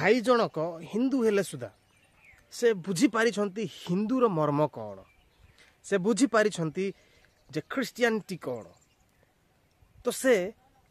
भाई जनक हिंदू हेले सुधा से बुझी पारी हिंदूर मर्म कौन से बुझी पारी जे ख्रिस्टियानिटी कौन तो से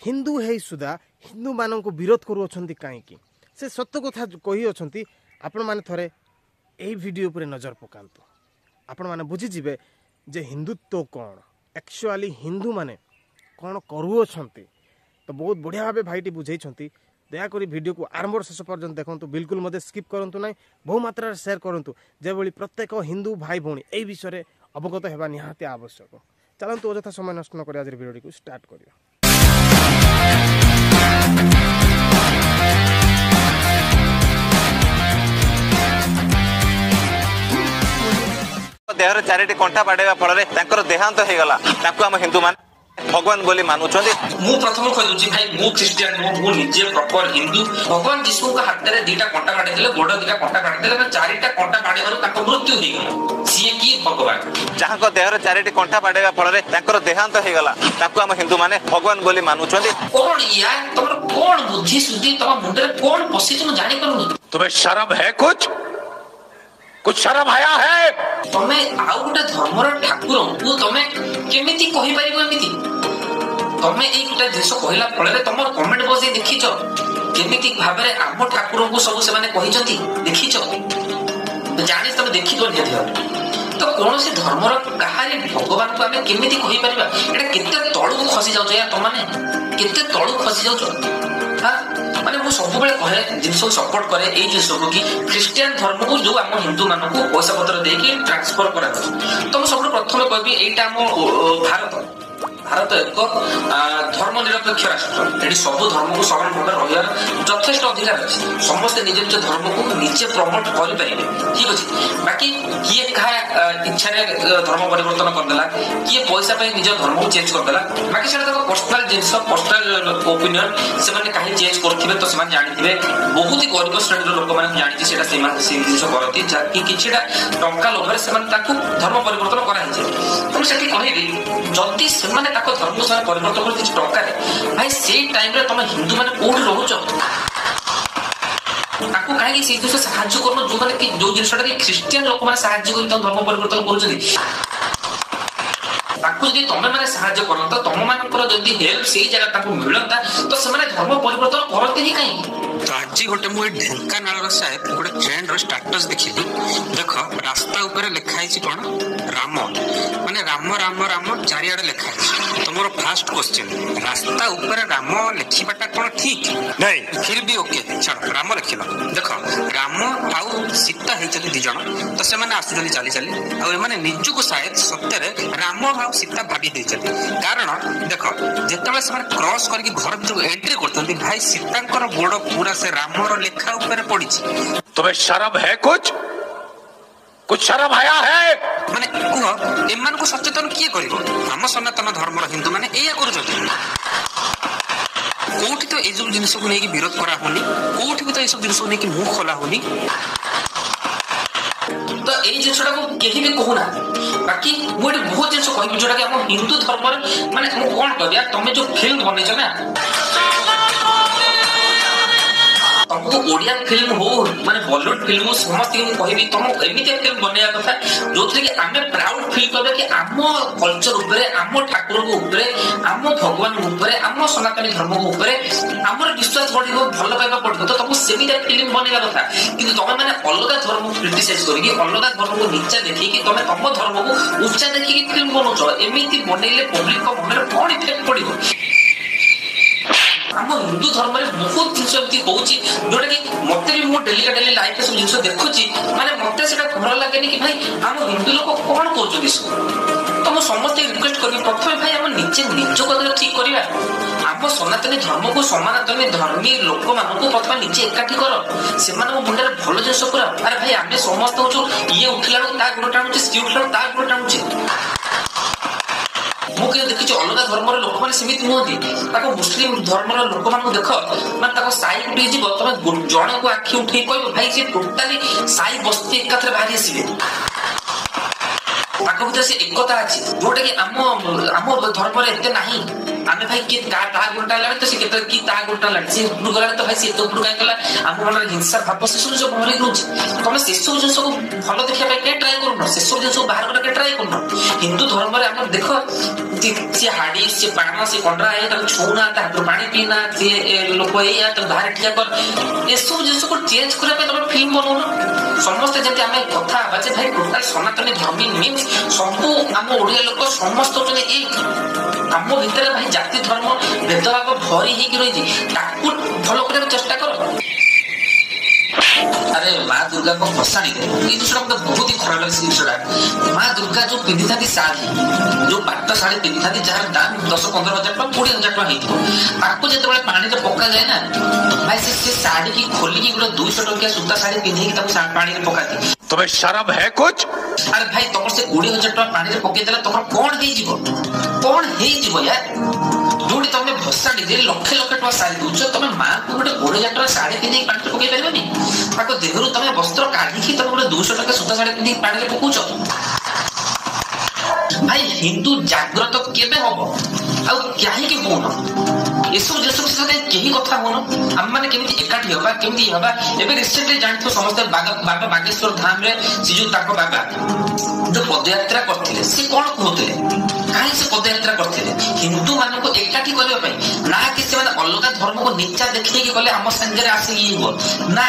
हिंदू है सुधा हिंदू मान को विरोध करुँच कहीं से सत कथा कही आपण मैंने थोड़े यही वीडियो पर नजर पकातु आपण मैंने बुझीजे जे हिंदुत्व कौन एक्चुअली हिंदू माने कौन करुँच तो बहुत बढ़िया भाव भाईटी बुझे दयाकोरी वीडियो को आरंभ शेष पर्यंत देखो बिल्कुल मत स्किप करूँ ना बहु मात्रा शेयर करूँ जो प्रत्येक हिंदू भाई भौणी यही विषय अवगत होगा निहाती आवश्यक चलतु अଯଥା समय नष्ट न आज वीडियो को स्टार्ट करिया। देहर चारिटी कंठा बाड़ेगा फल देहांत हो गला आम हिंदू मान भगवान बोली मानुछन मु प्रथम कहि दूची भाई मु क्रिश्चियन मु निजे प्रॉपर हिंदू भगवान जिसु का हाथ रे दीटा कंटा काटी देले गोड़ दीटा कंटा काटी देले चारिटा कंटा बाडे हरु ताको मृत्यु हो गेल सीए की भगवान जहां को देहर चारिटी कंठा बाड़ेगा फल देहांत हो गला आम हिंदू माने भगवान बोली मानुछन कोन यार तमर कोन बुद्धि सुद्धि तम मुंडे कोन पसी तुम जानि करू तुम्हें शर्म है कुछ शर्म आया है तमे आउ गोटे धर्मर ठाकुर को तमे केमिति कहि परिबो एमिति तमे एक गोटे देश कहला फल तमर कमेंट बॉक्स देखिछ केमिति भाबरे आम ठाकुर को सब से माने कहिसंती देखिछ जानि तमे देखि तो नियत तो कौन सी धर्मर कहानी भगवान को आमे केमिति कहि परिबा एटा केते तळु खसी जाउ या तमाने केते तळु खसी जाउ हां माने वो सब बेले कहे जिनस सपोर्ट करे ए जिनस को कि क्रिश्चियन धर्म को जो हम हिंदू मान को पैसा पत्र दे के ट्रांसफर करा तो सब प्रथम कहबी एटा हम भारत एक धर्मनिरपेक्ष राष्ट्र ये सब धर्म को समान भाव रहा यथेष अधिकार अच्छे समस्ते निज निज धर्म को निजे प्रमोट करें ठीक अच्छे बाकी किए क्या इच्छा धर्म परिवर्तन करदेला किए पैसा निज धर्म को चेंज करदेला बाकी पर्सनाल जिनस पर्सनाल ओपिनियन से कहीं चेंज करते तो से जानी बहुत ही गरीब श्रेणी लोक मैंने जानी जिन करती जहाँकि कि टंका लोभर से धर्म परिवर्तन कराई से कहबी जदि से धर्म से परिवर्तन कर किसी टंका भाई से टाइम रे तुम हिंदू मैंने कोठी रोच कहीं से साहाଯ୍य कर जो मैंने जो जिनसा क्रिश्चियन लोक मैंने साहाଯ୍य कर धर्म परिवर्तन कर तमें मैंने साहाଯ୍य करता तुम मान हेल्प से जगह मिलता तो से धर्म परिवर्तन करते ही कहीं तो आज गोटे मुझे ढेंकानाल शायद गोटे ट्रेंड स्टाटस देखिली देख रास्ता ऊपर लिखाई कौन राम माने राम राम राम चारिआडे लिखाई तुम फास्ट क्वेश्चन रास्ता ऊपर राम लिखिबाटा कौन ठीक नहीं फिर भी ओके छाड़ राम लिखिल देख राम आउ सीता होती दी जन तो से आसुचंदी चली चली आने निजक शायद सत्य राम आउ सीता भाभी कारण देख जिते से क्रॉस करके घर भर एंट्री करते भाई सीता गोड़ पूरा से रामर लेखा ऊपर पड़ी तुम्हें शर्म है कुछ शर्म आया है माने कह एमान को सचेतन किए करिवो हम सनातन धर्मर हिंदू माने एया करूछथि कोठी तो ए सब जिंस को नेकी विरोध करा होनी कोठी भी तो ए सब जिंस को नेकी मुंह खोला होनी तो ए जिंसटा को केही भी कहूना बाकी मोटे बहुत जिंस कहबी जोटा कि हम हिंदू धर्मर माने हम कोन कहबी यार तमे जो फिल्म बनेछ ना तुमको ओडिया फिल्म हो माने बॉलीवुड फिल्म हो समस्त कहबी तुम एमिति फिल्म बनया कथा जो कि आमे प्राउड फील करबे कि आम कल्चर ऊपर आम ठाकुर को ऊपर आम भगवान ऊपर आम सनातनी धर्म को ऊपर आमर विश्वास बढ़िबो भल पाइबा पड़बो तो तुमको सेमिति फिल्म बनेगा कथा किंतु तुम माने अलग धर्म को क्रिटिसाइज करके अलग धर्म को नीचा देखि कि तुम तम धर्म को ऊंचा देखि कि फिल्म बनौछ एमिति बनेले पब्लिक को मन में कोन इफेक्ट पड़िबो आम हिंदू धर्म में बहुत जिन जोटा कि मत भी मुझे डेली का डेली लाइफ सब जिन देखुची माने मत से भल लगे कि भाई आम हिंदू लोग कौन कर तो मुझे समस्त रिक्वेस्ट करी प्रथम भाई आम निजे निज कदम ठीक करवा आम सनातनी धर्म को सनातनी धर्मी लोक मान प्रथम निजे एकाठी कर से मुंडे भल जिन कर अरे भाई आम समस्त हूँ ये उठला गोड़ टाणुचे सी उठला गोड़ टाणुचे मुझे देखी अलग धर्म लोक मैंने सेमती नुहति मुस्लिम धर्म लोक मान देख मैं साई उठे तुम जन को आखि उठे कह भाई सी टोटाली साई बस्ती एकाथरे बाहरी आसवे भर से एकता अच्छी जोटा कि आम धर्म एत ना ଆମେ ଭାଇ କିଏ ତା ଗୋଟା ହେଲାଣି ତ ସେ କେତେବେଳେ କି ତା ଗୋଟା ହେଲାଣି ସେ ଉପରୁ ଗଲାଣି ତ ଭାଇ ସେ ଏତେ ଉପରୁ କାହିଁ ଗଲା ଆମ ମନରେ ହିଂସା ଭାବ ସେସବୁ ଜିନିଷ ଭରି ରହୁଛି। ତମେ ସେସବୁ ଜିନିଷକୁ ଭଲ ଦେଖିବା ପାଇଁ କେହି ଟ୍ରାଏ କରୁନ, ସେସବୁ ଜିନିଷକୁ ବାହାର କରିବା କେହି ଟ୍ରାଏ କରୁନ। ହିନ୍ଦୁ ଧର୍ମରେ ଆମର ଦେଖ ସେ ହାଡି ସେ ପାଣ ସେ କଣ୍ଡରା ତାକୁ ଛୁଉଁନା, ତା ହାତରୁ ପାଣି ପିଇନା, ସେ ଲୋକ ଏଇଆ ତାକୁ ବାହାରେ ଠିଆ କର, ଏସବୁ ଜିନିଷକୁ ଚେଞ୍ଜ କରିବା ପାଇଁ ତମେ ଫିଲ୍ମ ବନଉନ। ସମସ୍ତେ ଯେମିତି ଆମେ କଥା ହେବା ଯେ ଭାଇ ଟୋଟାଲ ସନାତନୀ ଧର୍ମୀ ମିନ୍ସ ସବୁ ଆମ ଓଡିଆ ଲୋକ ସମସ୍ତେ ହଉଛନ୍ତି ଏକ। ଆମ ଭିତରେ ଭାଇ ଜାତି ଧର୍ମ ଭେଦଭାବ ଭରି ହେଇକି ରହିଛି, ତାକୁ ଭଲ କରିବାକୁ ଚେଷ୍ଟା କର। ଆରେ ମା ଦୁର୍ଗାଙ୍କ ଭସାଣିରେ ଏଇ ଜିନିଷଟା ମତେ ବହୁତ ହି ଖରାପ ଲାଗେ। ସେ ଜିନିଷଟା ମା ଦୁର୍ଗା ଯୋଉ ପିନ୍ଧିଥାନ୍ତି ଶାଢୀ, ଯୋଉ ପାଟ ଶାଢୀ ପିନ୍ଧିଥାନ୍ତି ଯାହାର ଦାମ 10-15 ହଜାର ଟଙ୍କା 20 ହଜାର ଟଙ୍କା ହେଇଥିବ, ତାକୁ ଯେତେବେଳେ ପାଣିରେ ପକାଯାଏ ନା ଭାଇ ସେ ଶାଢୀକି ଖୋଲିକି ଗୋଟେ 200 ଟଙ୍କିଆ ସୂତା ଶାଢୀ ପିନ୍ଧିକି ତାକୁ ପାଣିରେ ପକାନ୍ତି। तुम्हें शर्म है कुछ? ଆରେ ଭାଇ ତମର ସେ 20,000 ଟଙ୍କା ପାଣିରେ ପକେଇଦେଲେ ତମର କଣ ହେଇଯିବ, କଣ ହେଇଯିବ ୟାର? ଯୋଉଠି ତମେ ଭସାଣିରେ ଲକ୍ଷ ଲକ୍ଷ ଟଙ୍କା ଶାଢୀ ଦଉଛ, ତମେ ମାଆକୁ ଗୋଟେ 20,000 ଟଙ୍କା ଶାଢୀ ପିନ୍ଧିକି ପାଣିରେ ପକେଇ ପାରିବନି? ତାଙ୍କ ଦେହରୁ ତମେ ବସ୍ତ୍ର କାଢିକି ତମେ ଗୋଟେ 200 ଟଙ୍କା ସୂତା ଶାଢୀ ପିନ୍ଧିକି ପାଣିରେ ପକଉଛ। ଭାଇ ହିନ୍ଦୁ ଜାଗ୍ରତ କେବେ ହବ? ଆଉ କାହିଁକି ହଉନ? ଏସବୁ ଜିନିଷ ବିଷୟରେ କେହି କଥା ହଉନ? ଆମେ ମାନେ କେମିତି ଏକାଠି ହବା, କେମିତି ହବା? ଏବେ ରିସେଣ୍ଟଲି ଜାଣିଥିବ ସମସ୍ତେ ବାବା ବାଗେଶ୍ୱର ଧାମରେ ସେ ଯୋଉ ତାଙ୍କ ବାବା ଯୋଉ ପଦଯାତ୍ରା କରିଥିଲେ, ସେ କଣ କହୁଥିଲେ? କାହିଁ ସେ ପଦଯାତ୍ରା କରିଥିଲେ? ହିନ୍ଦୁ ମାନଙ୍କୁ ଏକାଠି କରିବା ପାଇଁ, ନା କି ସେମାନେ ଅଲଗା ଧର୍ମକୁ ନିଚା ଦେଖେଇକି ଗଲେ ଆମ ସାଙ୍ଗରେ ଆସିକି ଇଏ ହବ ନା।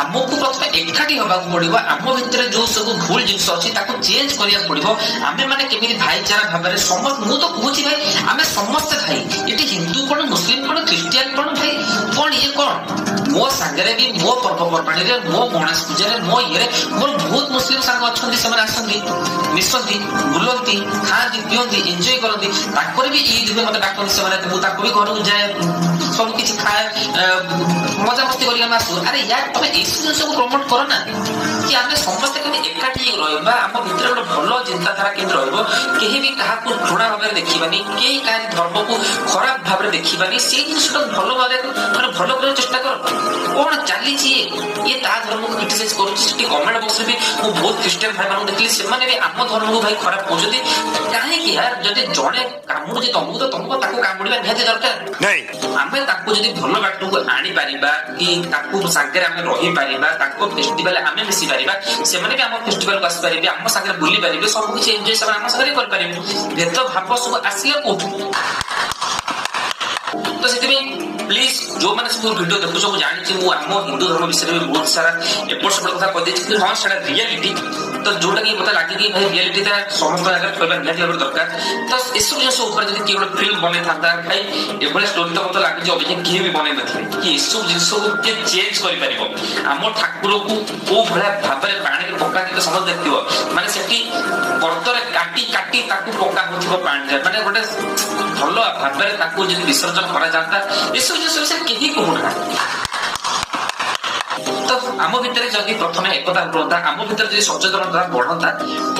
ଆମକୁ ପ୍ରଥମେ ଏକାଠି ହବାକୁ ପଡିବ। ଆମ ଭିତରେ ଯୋଉ ସବୁ ଭୁଲ ଜିନିଷ ଅଛି ତାକୁ ଚେଞ୍ଜ କରିବାକୁ ପଡିବ। ଆମେ ମାନେ କେମିତି ଭାଇଚାରା ଭାବରେ ସମସ୍ତ, ମୁଁ ତ କହୁଛି ଭାଇ ଆମେ ସମସ୍ତେ ଭାଇ, ଏଠି ହିନ୍ଦୁ କଣ ମୁସଲିମ କଣ ଖ୍ରୀଷ୍ଟିଆନ କଣ ଭାଇ କଣ ଇଏ କଣ, ମୋ ସାଙ୍ଗରେ ବି ମୋ ପର୍ବପର୍ବାଣିରେ ମୋ ଗଣେଶ ପୂଜାରେ ମୋ ଇଏରେ ମୋର ବହୁତ ମୁସଲିମ ସାଙ୍ଗ ଅଛନ୍ତି, ସେମାନେ ଆସନ୍ତି ମିଶନ୍ତି ବୁଲନ୍ତି ଖାଆନ୍ତି ପିଅନ୍ତି ଏନ୍ଜୟ କରନ୍ତି। ତାଙ୍କର ବି ଇଦ୍ ହୁଏ, ମତେ ଡାକନ୍ତି ସେମାନେ, ମୁଁ ତାଙ୍କୁ ବି ଘରକୁ ଯାଏ, ସବୁ କିଛି ଖାଏ, ମଜାମସ୍ତି କରି ଆମେ ଆସୁ। ଆରେ ୟାର ତମେ ଏସବୁ ଜିନିଷକୁ ପ୍ରମୋଟ କର ନା, କି ଆମେ ସମସ୍ତେ କେମିତି ଏକାଠି ହେଇକି ରହିବା, ଆମ ଭିତରେ ଗୋଟେ ଭଲ ଚିନ୍ତାଧାରା କେମିତି ରହିବ, କେହି ବି କାହାକୁ ଘୃଣା ଭାବରେ ଦେଖିବାନି, କେହି କାହା ଧର୍ମକୁ ଖରାପ ଭାବରେ ଦେଖିବାନି, ସେଇ ଜିନିଷଟା ଭଲ ଭାବରେ ମାନେ ଭଲ କରିବାକୁ ଚେଷ୍ଟା କର। କଣ ଚାଲିଛି ଇଏ ତା ଧର୍ମକୁ କ୍ରିଟିସାଇଜ କରୁଛି, ସେଠି କମେଣ୍ଟ ବକ୍ସରେ ବି ମୁଁ ବହୁତ ଖ୍ରୀଷ୍ଟିଆନ ଭାଇ ମାନଙ୍କୁ ଦେଖିଲି, ସେମାନେ ବି ଆମ ଧର୍ମକୁ ଭାଇ ଖରାପ କହୁଛନ୍ତି। କାହିଁକି ୟାର? ଯଦି ଜଣେ କାମୁଡୁଛି ତମକୁ ତ ତମକୁ ତାକୁ କାମୁଡିବା ନିହାତି ଦରକାର। ଆମେ ତାକୁ ଯଦି ଭଲ ବାଟକୁ ଆଣିପାରିବା କି ତାକୁ ସାଙ୍ଗରେ ଆମେ ରହିପାରିବା, ତାଙ୍କ ଫେଷ୍ଟିଭାଲ ଆମେ ମିଶି ପାରିବା, ସେମାନେ ବି ଆମ ଫେଷ୍ଟିଭାଲକୁ ଆସିପାରିବେ, ଆମ ସାଙ୍ଗରେ ବୁଲି ପାରିବେ, ସବୁ କିଛି ଏନ୍ଜୟ ସେମାନେ ଆମ ସାଙ୍ଗରେ କରିପାରିବେ। ଭେଦଭାବ ସବୁ ଆସିଲେ କୋଉଠୁ? ତ ସେଥିପାଇଁ ପ୍ଲିଜ ଯୋଉମାନେ ସବୁ ଭିଡିଓ ଦେଖୁଛ, ମୁଁ ଜାଣିଛି ମୁଁ ଆମ ହିନ୍ଦୁ ଧର୍ମ ବିଷୟରେ ବି ବହୁତ ସାରା ଏପଟ ସେପଟ କଥା କହିଦେଇଛି, କିନ୍ତୁ ହଁ ସେଟା ରିଆଲିଟି। ତ ଯୋଉଟା କି ମତେ ଲାଗେ କି ଭାଇ ରିଆଲିଟିଟା ସମସ୍ତ ଜାଗାରେ କହିବା ନିହାତି ଭାବରେ ଦରକାର। ତ ଏସବୁ ଜିନିଷ ଉପରେ ଯଦି କିଏ ଗୋଟେ ଫିଲ୍ମ ବନେଇଥାନ୍ତା, ଭାଇ ଏଭଳିଆ ଷ୍ଟୋରି ତ ମତେ ଲାଗୁଛି ଅଭିଜ୍ଞ କିଏ ବି ବନେଇ ନଥିବେ, କି ଏସବୁ ଜିନିଷକୁ କିଏ ଚେଞ୍ଜ କରିପାରିବ। ଆମ ଠାକୁରକୁ କୋଉ ଭଳିଆ ଭାବରେ ପାଣିରେ ପକାନ୍ତି ତ ସମସ୍ତେ ଦେଖିଥିବ, ମାନେ ସେଠି କର୍ତ୍ତରେ କାଟି କାଟି ତାକୁ ପକା ହଉଥିବ ପାଣିରେ, ମାନେ ଗୋଟେ ଭଲ ଭାବରେ ତାକୁ ଯଦି ବିସର୍ଜନ କରାଯାନ୍ତା, ଏସବୁ ଜିନିଷ ବିଷୟରେ କେହି କହୁନାହାନ୍ତି। ତ ଆମ ଭିତରେ ଯଦି ପ୍ରଥମେ ଏକତା ରୁହନ୍ତା, ଆମ ଭିତରେ ଯଦି ସଚେତନତା ବଢନ୍ତା,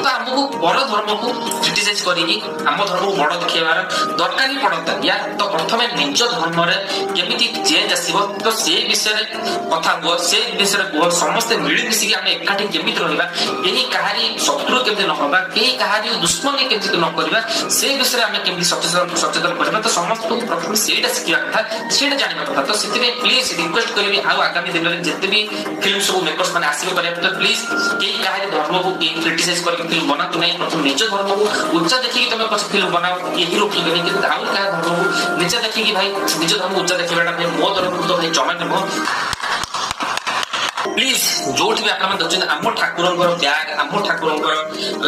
ତ ଆମକୁ ବଡ ଧର୍ମକୁ କ୍ରିଟିସାଇଜ କରିକି ଆମ ଧର୍ମକୁ ବଡ ଦେଖେଇବାର ଦରକାର ହିଁ ପଡନ୍ତା। ୟା ତ ପ୍ରଥମେ ନିଜ ଧର୍ମରେ କେମିତି ଚେଞ୍ଜ ଆସିବ, ତ ସେ ବିଷୟରେ କଥା କୁହ, ସେ ବିଷୟରେ କୁହ, ସମସ୍ତେ ମିଳିମିଶିକି ଆମେ ଏକାଠି କେମିତି ରହିବା, କେହି କାହାରି ଶତ୍ରୁ କେମିତି ନ ହବା, କେହି କାହାରି ଦୁଶ୍ମନୀ କେମିତି ନ କରିବା, ସେ ବିଷୟରେ ଆମେ କେମିତି ସଚେତନ କରିବା। ତ ସମସ୍ତଙ୍କୁ ପ୍ରଥମେ ସେଇଟା ଶିଖିବା କଥା, ସେଇଟା ଜାଣିବା କଥା। ତ ସେଥିପାଇଁ ପ୍ଲିଜ ରିକ୍ୱେଷ୍ଟ କରିବି, ଆଉ ଆଗାମୀ ଦିନରେ ଯେତେ ବି ଫିଲ୍ମ ସବୁ ମେକର୍ସ ମାନେ ଆସିବେ କରିବା, ତ ପ୍ଲିଜ କେହି କାହାରି ଧର୍ମକୁ କ୍ରିଟିସାଇଜ କରିକି ଫିଲ୍ମ ବନାନ୍ତୁ ନାହିଁ। ପ୍ରଥମେ ନିଜ ଧର୍ମକୁ ଉଚ୍ଚା ଦେଖିକି ତମେ ପଛେ ଫିଲ୍ମ ବନାଅ, କେହି ରୋକିବେନି, କିନ୍ତୁ ଆଉ କାହା ଧର୍ମକୁ ନିଚା ଦେଖିକି ଭାଇ ନିଜ ଧର୍ମକୁ ଉଚ୍ଚା ଦେଖିବାଟା ଭାଇ ମୋ ତରଫରୁ ତ ଭାଇ ଜମା ନୁହଁ। ପ୍ଲିଜ ଯୋଉଠି ବି ଆପଣ ଦେଖୁଛନ୍ତି ଆମ ଠାକୁରଙ୍କର ବ୍ୟାଗ, ଆମ ଠାକୁରଙ୍କର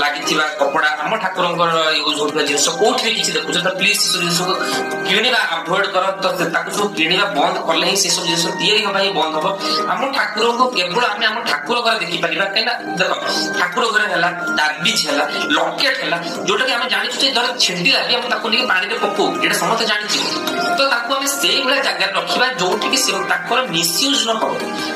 ଲାଗିଥିବା କପଡା, ଆମ ଠାକୁରଙ୍କର ୟୁଜ ହଉଥିବା ଜିନିଷ କୋଉଠି ବି କିଛି ଦେଖୁଛ, ତ ପ୍ଲିଜ ସେସବୁ ଜିନିଷକୁ କିଣିବା ଆଭଏଡ କର। ତ ତାକୁ ସବୁ କିଣିବା ବନ୍ଦ କଲେ ହିଁ ସେସବୁ ଜିନିଷ ତିଆରି ହବା ହିଁ ବନ୍ଦ ହବ। ଆମ ଠାକୁରଙ୍କୁ କେବଳ ଆମେ ଆମ ଠାକୁର ଘରେ ଦେଖିପାରିବା। କାହିଁକିନା ଦେଖ ଠାକୁର ଘରେ ହେଲା, ତାବିଜ ହେଲା, ଲକେଟ ହେଲା, ଯୋଉଟା କି ଆମେ ଜାଣିଛୁ ଯେ ଧର ଛିଣ୍ଡିଲା ବି ଆମେ ତାକୁ ନେଇକି ପାଣିରେ ପକଉ, ଏଇଟା ସମସ୍ତେ ଜାଣିଛୁ। ତ ତାକୁ ଆମେ ସେଇଭଳିଆ ଜାଗାରେ ରଖିବା ଯୋଉଠିକି ତାଙ୍କର ମିସୟୁଜ ନ ହବ,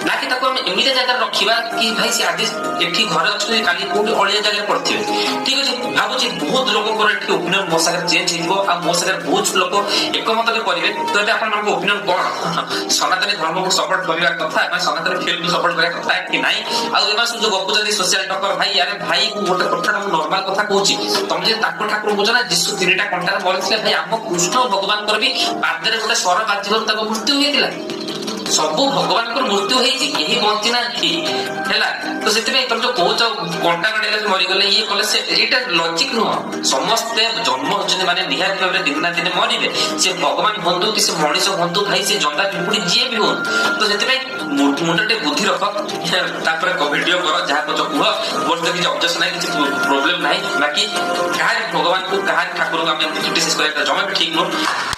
ନା କି ତାକୁ ଆମେ ଏମିତି ଜାଗାରେ ରଖିବା କି ଭାଇ ସେ ଆଜି ଏଠି ଘରେ ଅଛନ୍ତି କାଲି କୋଉଠି ଅଳିଆ ଜାଗାରେ ପଡିଥିବେ। ଠିକ ଅଛି, ଭାବୁଛି ବହୁତ ଲୋକଙ୍କର ଏଠି ଓପିନିଅନ ମୋ ସାଙ୍ଗରେ ଚେଞ୍ଜ ହେଇଯିବ ଆଉ ମୋ ସାଙ୍ଗରେ ବହୁତ ଲୋକ ଏକମତ ବି କରିବେ। ତ ଏବେ ଆପଣମାନଙ୍କ ଓପିନିଅନ କଣ? ସନାତନୀ ଧର୍ମକୁ ସପୋର୍ଟ କରିବା କଥା, ସନାତନୀ ଫିଲ୍ମକୁ ସପୋର୍ଟ କରିବା କଥା କି ନାହିଁ? ଆଉ ଏମାନେ ସବୁ ଯୋଉ ଗପୁଛନ୍ତି ସୋସିଆଲ ଟକର, ଭାଇ ଆରେ ଭାଇ ଗୋଟେ କଥାଟା ମୁଁ ନର୍ମାଲ କଥା କହୁଛି, ତମେ ଯଦି ତାଙ୍କ ଠାକୁର ବୁଝ ନା ଯୀଶୁ 3ଟା କଣ୍ଟାରେ ମରିଥିଲେ, ଭାଇ ଆମ କୃଷ୍ଣ ଭଗବାନଙ୍କର ବି ପାଦରେ ଗୋଟେ ସ୍ୱର ବାଜିବାରୁ ତାଙ୍କ ମୃତ୍ୟୁ ହେଇଥିଲା। ସବୁ ଭଗବାନଙ୍କର ମୃତ୍ୟୁ ହେଇଛି, କେହି ବଞ୍ଚି ନାହାନ୍ତି ହେଲା। ତ ସେଥିପାଇଁ ତମେ ଯୋଉ କହୁଛ କଣ୍ଟା କାଟିଲେ ମରିଗଲେ ଇଏ କଲେ, ସେ ଏଇଟା ଲଜିକ ନୁହଁ। ସମସ୍ତେ ଜନ୍ମ ହଉଛନ୍ତି ମାନେ ନିହାତି ଭାବରେ ଦିନ ନା ଦିନେ ମରିବେ। ସେ ଭଗବାନ ହୁଅନ୍ତୁ କି ସେ ମଣିଷ ହୁଅନ୍ତୁ, ଭାଇ ସେ ଜନ୍ଦା ପିମ୍ପୁଡି ଯିଏ ବି ହୁଅନ୍ତୁ। ତ ସେଥିପାଇଁ ମୁଣ୍ଡରେ ବୁଦ୍ଧି ରଖ, ତାପରେ ଭିଡିଓ କର, ଯାହା କହୁଛ କୁହ। ମୋର ତ କିଛି ଅବଜେକ୍ସନ ନାହିଁ, କିଛି ପ୍ରୋବ୍ଲେମ ନାହିଁ। ବାକି କାହାରି ଭଗବାନଙ୍କୁ କାହାରି ଠାକୁରଙ୍କୁ ଆମେ କ୍ରିଟିସାଇଜ କରିବା ଜମା ବି ଠିକ ନୁହଁ।